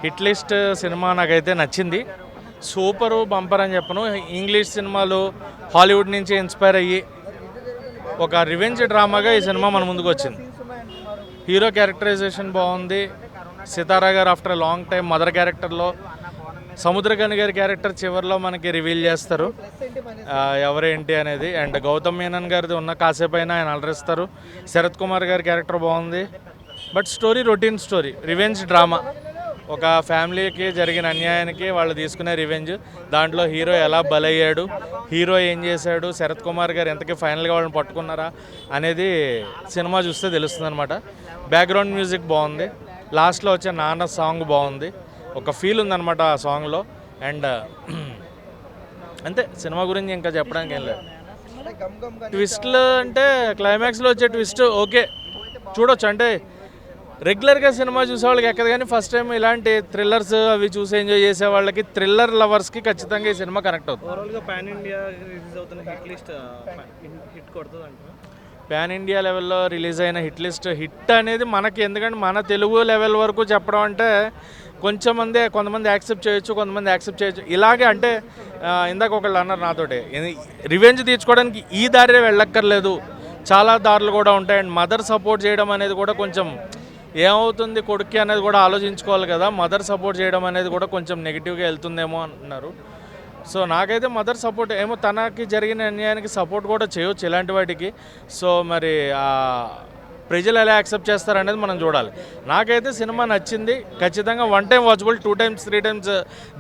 Hit list cinema నాకైతే నచ్చింది. Super bumper అని చెప్పను. ఇంగ్లీష్ సినిమాలు హాలీవుడ్ నుంచి ఇన్స్పైర్ అయ్యి ఒక రివెంజ్ డ్రామాగా ఈ సినిమా మన ముందుకు వచ్చింది. హీరో క్యారెక్టరైజేషన్ బాగుంది. సితారా గారు ఆఫ్టర్ లాంగ్ టైం మదర్ క్యారెక్టర్లో, సముద్రగని గారి క్యారెక్టర్ చివరిలో మనకి రివీల్ చేస్తారు ఎవరేంటి అనేది. అండ్ గౌతమ్ మీనన్ గారిది ఉన్న కాసేపు అయినా ఆయన అలరిస్తారు. శరత్ కుమార్ గారి క్యారెక్టర్ బాగుంది. But story routine story, revenge drama. ఒక ఫ్యామిలీకి జరిగిన అన్యాయానికి వాళ్ళు తీసుకునే రివెంజ్. దాంట్లో హీరో ఎలా బలయ్యాడు, హీరో ఏం చేశాడు, శరత్ కుమార్ గారు ఎంతకీ ఫైనల్గా వాళ్ళని పట్టుకున్నారా అనేది సినిమా చూస్తే తెలుస్తుంది అనమాట. బ్యాక్గ్రౌండ్ మ్యూజిక్ బాగుంది. లాస్ట్లో వచ్చే నాన్న సాంగ్ బాగుంది. ఒక ఫీల్ ఉందన్నమాట ఆ సాంగ్లో. అండ్ అంతే, సినిమా గురించి ఇంకా చెప్పడానికి ఏం లేదు. ట్విస్ట్లు అంటే క్లైమాక్స్లో వచ్చే ట్విస్ట్ ఓకే చూడొచ్చు. అంటే రెగ్యులర్గా సినిమా చూసే వాళ్ళకి ఎక్కదు, కానీ ఫస్ట్ టైం ఇలాంటి థ్రిల్లర్స్ అవి చూసి ఎంజాయ్ చేసే వాళ్ళకి, థ్రిల్లర్ లవర్స్కి ఖచ్చితంగా ఈ సినిమా కనెక్ట్ అవుతుంది. ఓవరాల్గా పాన్ ఇండియా రిలీజ్ అవుతున్న హిట్ లిస్ట్ హిట్ కొడుతుంది అంటారు. పాన్ ఇండియా లెవెల్లో రిలీజ్ అయిన హిట్ లిస్ట్ హిట్ అనేది మనకి, ఎందుకంటే మన తెలుగు లెవెల్ వరకు చెప్పడం అంటే కొంతమంది యాక్సెప్ట్ చేయొచ్చు, కొంతమంది యాక్సెప్ట్ చేయొచ్చు. ఇలాగే అంటే ఇందాక ఒకళ్ళు అన్నారు నాతోటి, రివెంజ్ తీర్చుకోవడానికి ఈ దారి వెళ్ళక్కర్లేదు, చాలా దారులు కూడా ఉంటాయి. అండ్ మదర్ సపోర్ట్ చేయడం అనేది కూడా కొంచెం ఏమవుతుంది కొడుక్కి అనేది కూడా ఆలోచించుకోవాలి కదా. మదర్ సపోర్ట్ చేయడం అనేది కూడా కొంచెం నెగిటివ్గా వెళ్తుందేమో అంటున్నారు. సో నాకైతే మదర్ సపోర్ట్ ఏమో, తనకి జరిగిన అన్యాయానికి సపోర్ట్ కూడా చేయవచ్చు ఇలాంటి వాటికి. సో మరి ప్రజలు ఎలా యాక్సెప్ట్ చేస్తారనేది మనం చూడాలి. నాకైతే సినిమా నచ్చింది. ఖచ్చితంగా 1 టైం వాచబుల్, 2 టైమ్స్ 3 టైమ్స్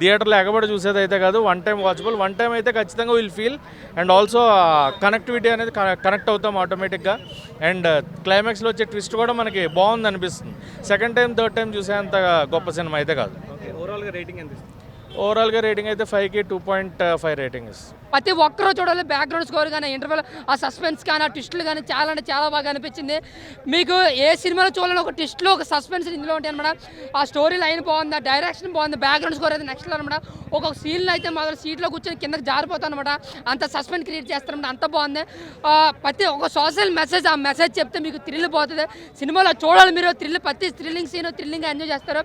థియేటర్లో ఎగబడి చూసేది అయితే కాదు. 1 టైం వాచబుల్. 1 టైం అయితే ఖచ్చితంగా will feel. And also connectivity అనేది కనెక్ట్ అవుతాం ఆటోమేటిక్గా. అండ్ క్లైమాక్స్లో వచ్చే ట్విస్ట్ కూడా మనకి బాగుంది అనిపిస్తుంది. సెకండ్ టైం, థర్డ్ టైం చూసేంత గొప్ప సినిమా అయితే కాదు. ఓవరాల్గా రేటింగ్ ఎంత? ఓవరాల్గా రేటింగ్ అయితే 5కి 2.5 రేటింగ్ ఇస్తుంది. ప్రతి ఒక్కరూ చూడాలి. బ్యాక్గ్రౌండ్ స్కోర్ కానీ, ఇంటర్వెల్ ఆ సస్పెన్స్ కానీ, ఆ ట్విస్టులు కానీ చాలా అంటే చాలా బాగా అనిపించింది. మీకు ఏ సినిమాలో చూడాలని ఒక ట్విస్ట్లో ఒక సస్పెన్స్ ఇందులో ఉంటాయి అనమాట. ఆ స్టోరీ లైన్ బాగుంది, ఆ డైరెక్షన్ బాగుంది, బ్యాక్గ్రౌండ్ స్కోర్ అయితే నెక్స్ట్ అనమాట. ఒక్కొక్క సీన్లో అయితే మొదలు సీట్లో కూర్చొని కిందకి జారిపోతాను అనమాట. అంత సస్పెన్స్ క్రియేట్ చేస్తారనమాట. అంత బాగుంది. ప్రతి ఒక సోషల్ మెసేజ్, ఆ మెసేజ్ చెప్తే మీకు థ్రిల్ పోతుంది. సినిమాలో చూడాలి మీరు. ప్రతి థ్రిల్లింగ్ సీన్ థ్రిల్లింగ్గా ఎంజాయ్ చేస్తారు.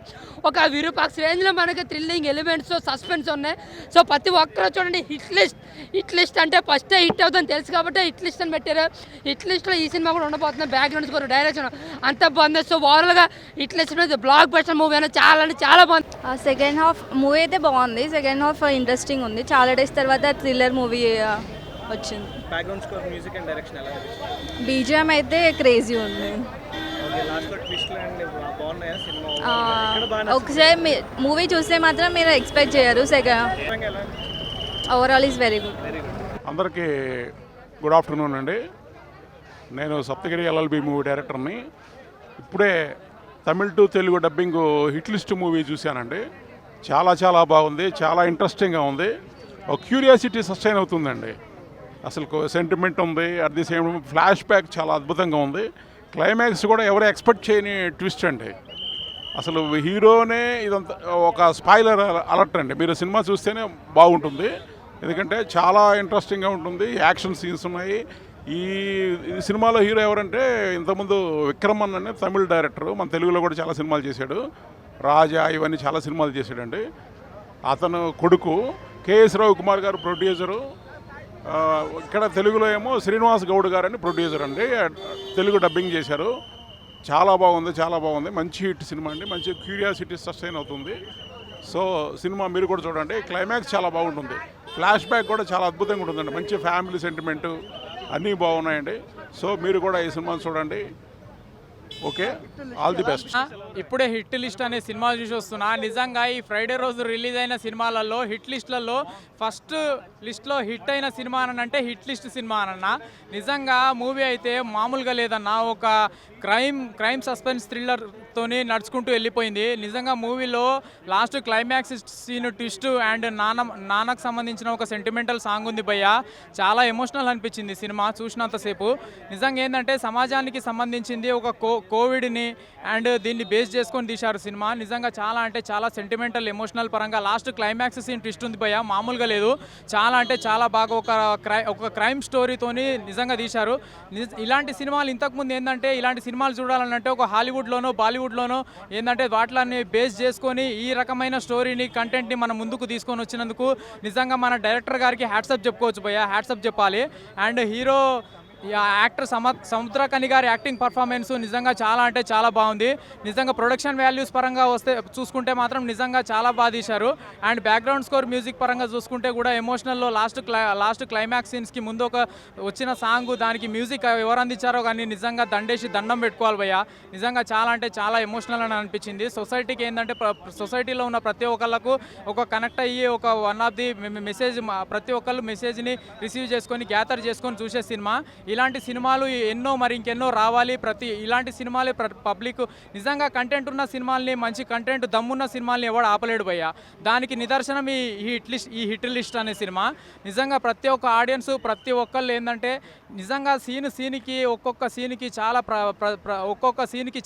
ఒక విరూపాక్ష రేంజ్లో మనకి థ్రిల్లింగ్ ఎలిమెంట్స్, సస్పెన్స్ ఉన్నాయి. సో ప్రతి ఒక్కరూ చూడండి. హిట్ లిస్ట్ అంటే ఫస్టే హిట్ అవుతుందని తెలుసు కాబట్టి హిట్ లిస్ట్ అని పెట్టారు. హిట్ లిస్ట్లో ఈ సినిమా కూడా ఉండబోతుంది. బ్యాక్గ్రౌండ్ స్కోర్, డైరెక్షన్ అంత బాగుంది. సో ఓవరాల్గా హిట్ లిస్ట్ అనేది బ్లాక్ బస్టర్ మూవీ అనేది చాలా అంటే చాలా బాగుంది. సెకండ్ హాఫ్ మూవీ అయితే బాగుంది. సెకండ్ హాఫ్ ఇంట్రెస్టింగ్ ఉంది. చాలా డేస్ తర్వాత థ్రిల్లర్ మూవీ వచ్చింది. Background score, music and direction ఎలా అనిపించింది? బీజిఎం అయితే క్రేజీ ఉంది. లాస్ట్లో ట్విస్ట్లు అండ్ బాగున్నాయా సినిమా? ఒకసారి మూవీ చూస్తే మాత్రం మీరు ఎక్స్పెక్ట్ చేయరు. Second overall is very good. అందరికీ గుడ్ ఆఫ్టర్నూన్ అండి. నేను సప్తగిరి ఎల్ఎల్బి మూవీ డైరెక్టర్ని. ఇప్పుడే Tamil to Telugu dubbing hit list movie చూశానండి. చాలా చాలా బాగుంది. చాలా ఇంట్రెస్టింగ్గా ఉంది. ఒక క్యూరియాసిటీ సస్టైన్ అవుతుందండి. అసలు సెంటిమెంట్ ఉంది. At the same flash back చాలా అద్భుతంగా ఉంది. క్లైమాక్స్ కూడా ఎవరు ఎక్స్పెక్ట్ చేయని ట్విస్ట్ అండి. అసలు హీరోనే ఇదంతా ఒక స్పాయిలర్ అలర్ట్ అండి. మీరు సినిమా చూస్తేనే బాగుంటుంది. ఎందుకంటే చాలా ఇంట్రెస్టింగ్గా ఉంటుంది. యాక్షన్ సీన్స్ ఉన్నాయి. ఈ సినిమాలో హీరో ఎవరంటే ఇంతకుముందు విక్రమన్ అనే తమిళ్ డైరెక్టరు, మన తెలుగులో కూడా చాలా సినిమాలు చేశాడు. రాజా ఇవన్నీ చాలా సినిమాలు చేశాడండి. అతను కొడుకు కేఎస్ రవికుమార్ గారు ప్రొడ్యూసరు. ఇక్కడ తెలుగులో ఏమో శ్రీనివాస్ గౌడ్ గారు అని ప్రొడ్యూసర్ అండి. తెలుగు డబ్బింగ్ చేశారు. చాలా బాగుంది, చాలా బాగుంది. మంచి హిట్ సినిమా అండి. మంచి క్యూరియాసిటీ సస్టైన్ అవుతుంది. సో సినిమా మీరు కూడా చూడండి. క్లైమాక్స్ చాలా బాగుంటుంది. ఫ్లాష్ బ్యాక్ కూడా చాలా అద్భుతంగా ఉంటుందండి. మంచి ఫ్యామిలీ సెంటిమెంటు అన్నీ బాగున్నాయండి. సో మీరు కూడా ఈ సినిమాని చూడండి. Okay, all the best. ఇప్పుడే హిట్ లిస్ట్ అనే సినిమా చూసి వస్తున్నా. నిజంగా ఈ ఫ్రైడే రోజు రిలీజ్ అయిన సినిమాలలో హిట్ లిస్ట్లలో ఫస్ట్ లిస్ట్లో హిట్ అయిన సినిమా అంటే హిట్ లిస్ట్ సినిమా అన్న. నిజంగా మూవీ అయితే మామూలుగా లేదన్న. ఒక క్రైమ్ సస్పెన్స్ థ్రిల్లర్తోని నడుచుకుంటూ వెళ్ళిపోయింది. నిజంగా మూవీలో last climax scene twist and నాన్నకు సంబంధించిన ఒక సెంటిమెంటల్ సాంగ్ ఉంది భయ్య. చాలా ఎమోషనల్ అనిపించింది సినిమా చూసినంతసేపు. నిజంగా ఏంటంటే సమాజానికి సంబంధించింది ఒక కోవిడ్ని అండ్ దీన్ని బేస్ చేసుకొని తీశారు సినిమా. నిజంగా చాలా అంటే చాలా సెంటిమెంటల్ ఎమోషనల్ పరంగా లాస్ట్ క్లైమాక్స్ సీన్ ట్విస్ట్ ఉంది భయ్య, మామూలుగా లేదు. చాలా అంటే చాలా బాగా ఒక క్రైమ్ స్టోరీతోని నిజంగా తీశారు. ఇలాంటి సినిమాలు ఇంతకుముందు ఏంటంటే ఇలాంటి సినిమాలు చూడాలంటే ఒక హాలీవుడ్లోనో బాలీవుడ్లోనో ఏంటంటే వాటిని బేస్ చేసుకొని ఈ రకమైన స్టోరీని కంటెంట్ని మనం ముందుకు తీసుకొని వచ్చినందుకు నిజంగా మన డైరెక్టర్ గారికి హ్యాట్సప్ చెప్పుకోవచ్చు భయ్య, హ్యాట్సప్ చెప్పాలి. అండ్ హీరో యాక్టర్ సముద్రకని గారి యాక్టింగ్ పర్ఫార్మెన్స్ నిజంగా చాలా అంటే చాలా బాగుంది. నిజంగా ప్రొడక్షన్ వాల్యూస్ పరంగా వస్తే చూసుకుంటే మాత్రం నిజంగా చాలా బాగా తీశారు. అండ్ బ్యాక్గ్రౌండ్ స్కోర్ మ్యూజిక్ పరంగా చూసుకుంటే కూడా ఎమోషనల్లో లాస్ట్ క్లైమాక్స్ సీన్స్కి ముందు ఒక వచ్చిన సాంగ్ దానికి మ్యూజిక్ ఎవరు అందించారో కానీ నిజంగా దండేసి దండం పెట్టుకోవాలి భయ్య. నిజంగా చాలా అంటే చాలా ఎమోషనల్ అని అనిపించింది. సొసైటీకి ఏంటంటే సొసైటీలో ఉన్న ప్రతి ఒక్కళ్ళకు ఒక కనెక్ట్ అయ్యి ఒక వన్ ఆఫ్ ది మెసేజ్ ప్రతి ఒక్కళ్ళు మెసేజ్ని రిసీవ్ చేసుకొని గ్యాదర్ చేసుకొని చూసే సినిమా. ఇలాంటి సినిమాలు ఎన్నో మరి ఇంకెన్నో రావాలి. ఇలాంటి సినిమాలు పబ్లిక్ నిజంగా కంటెంట్ ఉన్న సినిమాల్ని మంచి కంటెంట్ దమ్మున్న సినిమాల్ని ఎవడు ఆపలేడు భయ్య. దానికి నిదర్శనం ఈ హిట్ లిస్ట్ అనే సినిమా. నిజంగా ప్రతి ఒక్క ఆడియన్స్ ప్రతి ఒక్కళ్ళు ఏంటంటే నిజంగా సీన్కి ఒక్కొక్క సీన్కి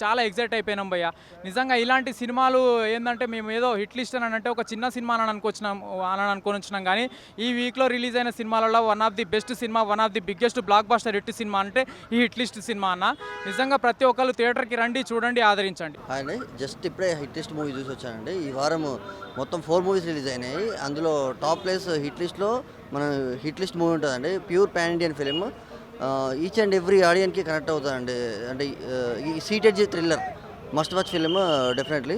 చాలా ఎగ్జైట్ అయిపోయినాం భయ్య. నిజంగా ఇలాంటి సినిమాలు ఏంటంటే మేము ఏదో హిట్ లిస్ట్ అని అంటే ఒక చిన్న సినిమా అని అనుకొని వచ్చినాం కానీ ఈ వీక్లో రిలీజ్ అయిన సినిమాలలో one of the best cinema, one of the biggest block buster hit cinema అంటే ఈ హిట్ లిస్ట్ సినిమా అన్న. నిజంగా ప్రతి ఒక్కళ్ళు థియేటర్కి రండి, చూడండి, ఆదరించండి. అండి జస్ట్ ఇప్పుడే హిట్ లిస్ట్ మూవీ చూసి వచ్చానండి. ఈ వారం మొత్తం 4 మూవీస్ రిలీజ్ అయినాయి. అందులో టాప్ ప్లేస్ హిట్ లిస్ట్లో మన హిట్ లిస్ట్ మూవీ ఉంటుందండి. Pure pan Indian film, each and every ఆడియన్కి కనెక్ట్ అవుతుందండి. అంటే ఈ seated thriller must watch film definitely.